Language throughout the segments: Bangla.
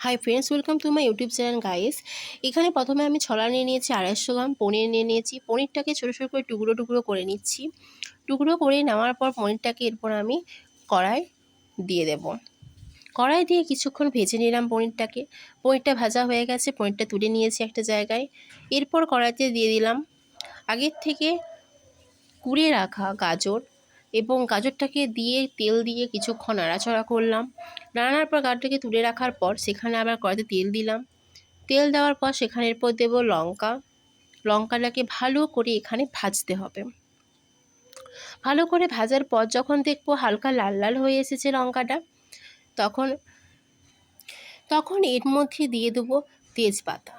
Hi friends, welcome to my YouTube channel guys. এখানে প্রথমে আমি ছোলা নিয়ে নিয়েছি 250 গ্রাম, পনির নিয়ে নিয়েছি। পনিরটাকে ছোটো ছোটো করে টুকরো টুকরো করে নিচ্ছি। টুকরো করে নেওয়ার পর পনিরটাকে এরপর আমি কড়াই দিয়ে দেব। কড়াই দিয়ে কিছুক্ষণ ভেজে নিলাম পনিরটাকে। পনিরটা ভাজা হয়ে গেছে, পনিরটা তুলে নিয়েছি একটা জায়গায়। এরপর কড়াইতে দিয়ে দিলাম আগের থেকে কুড়িয়ে রাখা গাজর এবং গাজরটাকে দিয়ে তেল দিয়ে কিছুক্ষণ নাড়াচাড়া করলাম। নাড়ানোর পর গাজরটাকে তুলে রাখার পর সেখানে আবার কড়াইতে তেল দিলাম। তেল দেওয়ার পর সেখানে এরপর দেবো লঙ্কা। লঙ্কাটাকে ভালো করে এখানে ভাজতে হবে। ভালো করে ভাজার পর যখন দেখবো হালকা লাল লাল হয়ে এসেছে লঙ্কাটা, তখন তখন এর মধ্যে দিয়ে দেবো তেজপাতা।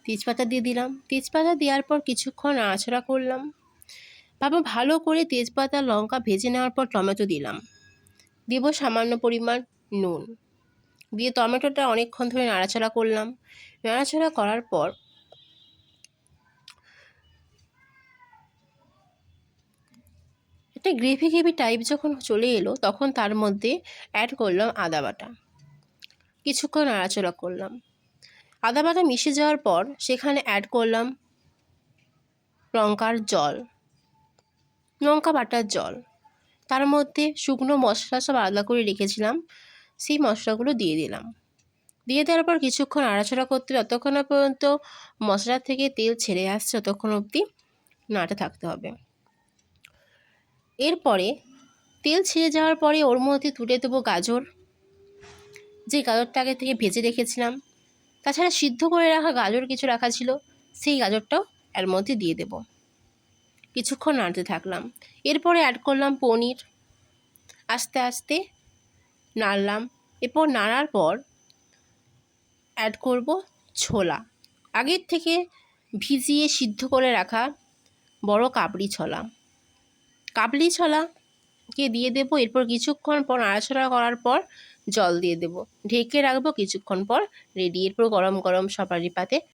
তেজপাতা দিয়ে দিলাম। তেজপাতা দেওয়ার পর কিছুক্ষণ নাড়াচাড়া করলাম। তারপর ভালো করে তেজপাতা লঙ্কা ভেজে নেওয়ার পর টমেটো দিলাম। দেব সামান্য পরিমাণ নুন দিয়ে টমেটোটা অনেকক্ষণ ধরে নাড়াচাড়া করলাম। নাড়াচাড়া করার পর একটা গ্রেভি গ্রেভি টাইপ যখন চলে এলো তখন তার মধ্যে অ্যাড করলাম আদা বাটা। কিছুক্ষণ নাড়াচাড়া করলাম। আদা বাটা মিশে যাওয়ার পর সেখানে অ্যাড করলাম লঙ্কা বাটার জল। তার মধ্যে শুকনো মশলা সব আলাদা করে রেখেছিলাম, সেই মশলাগুলো দিয়ে দিলাম। দিয়ে দেওয়ার পর কিছুক্ষণ নাড়াচাড়া করতে যতক্ষণ না পর্যন্ত মশলা থেকে তেল ছেড়ে আসছে ততক্ষণ অবধি নাড়তে থাকতে হবে। এরপরে তেল ছেড়ে যাওয়ার পরে ওর মধ্যে তুলে দেবো গাজর, যে গাজরটা আগে থেকে ভেজে রেখেছিলাম। তাছাড়া সিদ্ধ করে রাখা গাজর কিছু রাখা ছিল, সেই গাজরটাও এর মধ্যে দিয়ে দেব। কিছুক্ষণ নাড়তে থাকলাম। এরপরে অ্যাড করলাম পনির। আস্তে আস্তে নাড়লাম। এরপর নাড়ার পর অ্যাড করব ছোলা, আগের থেকে ভিজিয়ে সিদ্ধ করে রাখা বড় কাবলি ছোলাকে দিয়ে দেবো। এরপর কিছুক্ষণ পর নাড়াচাড়া করার পর জল দিয়ে দেবো। ঢেকে রাখবো, কিছুক্ষণ পর রেডি। এরপর গরম গরম সপারি পাতে